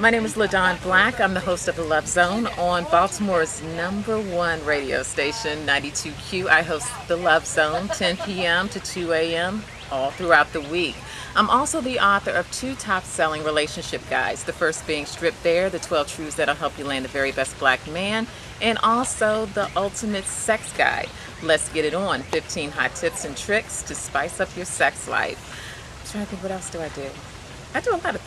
My name is Ladawn Black. I'm the host of The Love Zone on Baltimore's #1 radio station, 92Q. I host The Love Zone 10 p.m. to 2 a.m. all throughout the week. I'm also the author of 2 top-selling relationship guides, the first being Strip Bare, the 12 Truths That'll Help You Land the Very Best Black Man, and also the Ultimate Sex Guide, Let's Get It On, 15 Hot Tips and Tricks to Spice Up Your Sex Life. I'm trying to think, what else do I do? I do a lot of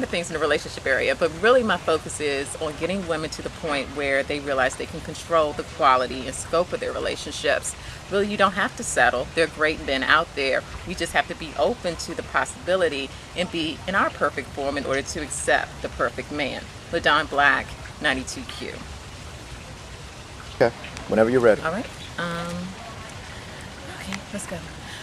things in the relationship area, but really my focus is on getting women to the point where they realize they can control the quality and scope of their relationships. Really, you don't have to settle. There are great men out there. We just have to be open to the possibility and be in our perfect form in order to accept the perfect man. Ladawn Black, 92Q. Okay, whenever you're ready. All right. Okay, let's go.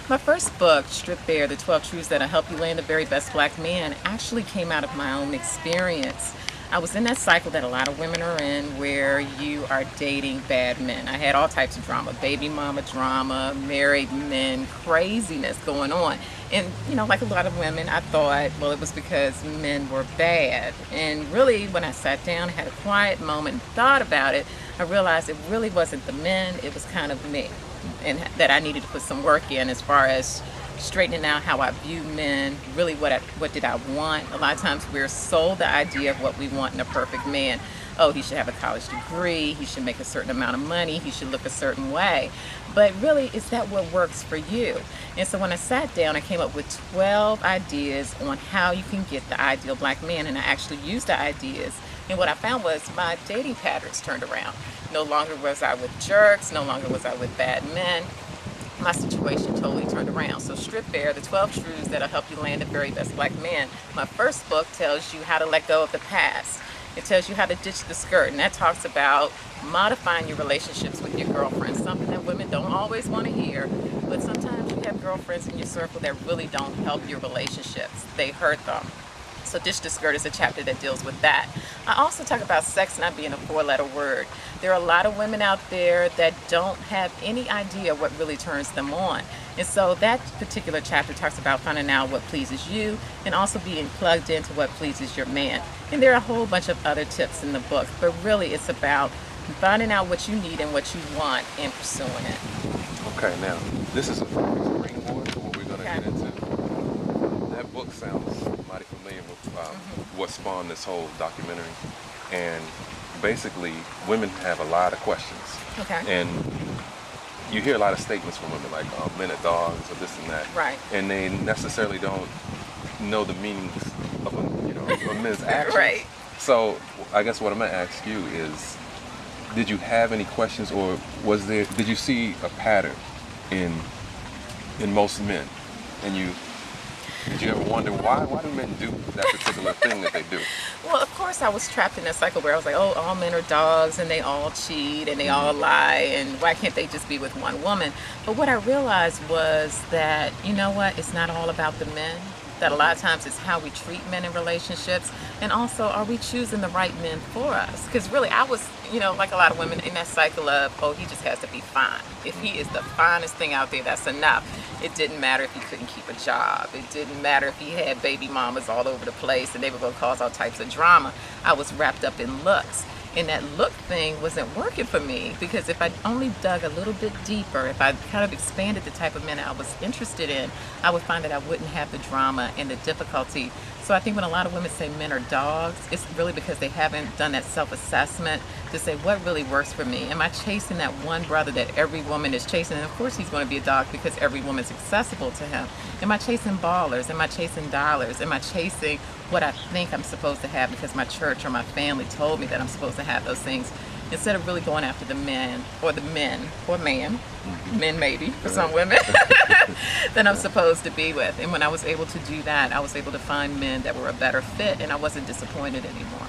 My first book, Strip Bare, the 12 Truths That'll Help You Land the Very Best Black Man, actually came out of my own experience. I was in that cycle that a lot of women are in where you are dating bad men. I had all types of drama, baby mama drama, married men, craziness going on. And, you know, like a lot of women, I thought, well, it was because men were bad. And really, when I sat down, had a quiet moment and thought about it, I realized it really wasn't the men, it was kind of me. And that I needed to put some work in as far as straightening out how I view men, really what did I want. A lot of times we're sold the idea of what we want in a perfect man. Oh, he should have a college degree, he should make a certain amount of money, he should look a certain way. But really, is that what works for you? And so when I sat down, I came up with 12 ideas on how you can get the ideal black man, and I actually used the ideas. And what I found was my dating patterns turned around. No longer was I with jerks, no longer was I with bad men. My situation totally turned around. So Strip Bare, the 12 Truths That'll Help You Land the Very Best Black Man. My first book tells you how to let go of the past. It tells you how to ditch the skirt, and that talks about modifying your relationships with your girlfriends, something that women don't always want to hear, but sometimes you have girlfriends in your circle that really don't help your relationships. They hurt them. So Ditch the Skirt is a chapter that deals with that. I also talk about sex not being a 4-letter word. There are a lot of women out there that don't have any idea what really turns them on. And so that particular chapter talks about finding out what pleases you and also being plugged into what pleases your man. And there are a whole bunch of other tips in the book, but really it's about finding out what you need and what you want and pursuing it. Okay, now this is a springboard to what we're going to get into. That book sounds mighty familiar with what spawned this whole documentary. And basically, women have a lot of questions. Okay. And you hear a lot of statements from women like men are dogs or this and that. Right. And they necessarily don't know the meanings of of men's actions. Right. So I guess what I'm going to ask you is, did you have any questions, or did you see a pattern in most men? And did you ever wonder why do men do that particular thing that they do? Well, of course, I was trapped in that cycle where I was like, oh, all men are dogs and they all cheat and they all lie, and why can't they just be with one woman? But what I realized was that, you know what, it's not all about the men. That a lot of times it's how we treat men in relationships, and also are we choosing the right men for us? Because really I was, like a lot of women in that cycle of, oh, he just has to be fine. If he is the finest thing out there, that's enough. It didn't matter if he couldn't keep a job. It didn't matter if he had baby mamas all over the place and they were going to cause all types of drama. I was wrapped up in looks. And that look thing wasn't working for me, because if I only dug a little bit deeper, if I kind of expanded the type of men I was interested in, I would find that I wouldn't have the drama and the difficulty. So I think when a lot of women say men are dogs, it's really because they haven't done that self-assessment to say what really works for me. Am I chasing that one brother that every woman is chasing? And of course he's going to be a dog because every woman's accessible to him. Am I chasing ballers? Am I chasing dollars? Am I chasing what I think I'm supposed to have because my church or my family told me that I'm supposed to have those things, instead of really going after the men or man, men maybe for some women, that I'm supposed to be with? And when I was able to do that, I was able to find men that were a better fit, and I wasn't disappointed anymore.